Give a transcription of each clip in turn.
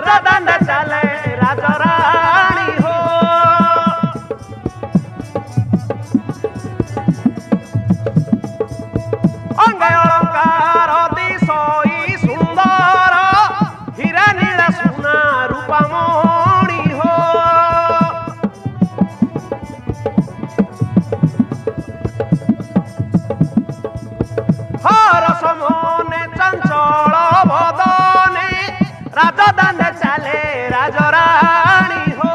राजदाण्ड चले राजराणी हो अंगे अलंकार दिशई सुंदर हीरा नीला सुना रूपामणि हो हर समने चंचल बदने राजदाण्ड चले राजराणी हो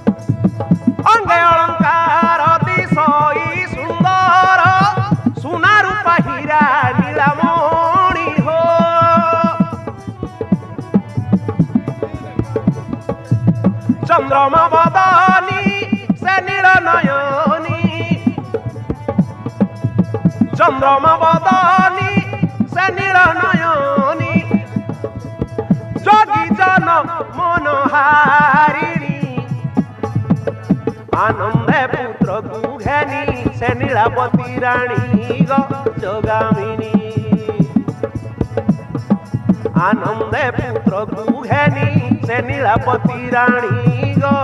अंगे अलंकार दिशई सुंदर सुना रूपा हीरा नीलामणि हो चंद्रमा बदनी से नील नयनी चंद्रमा बदनी से नील नयनी जोगी जन मनहारिणी आनंदे पुत्र गुघेनी से नीलापति रानी गो जोगामिनी आनंदे पुत्र गुघेनी से नीलापति रानी गो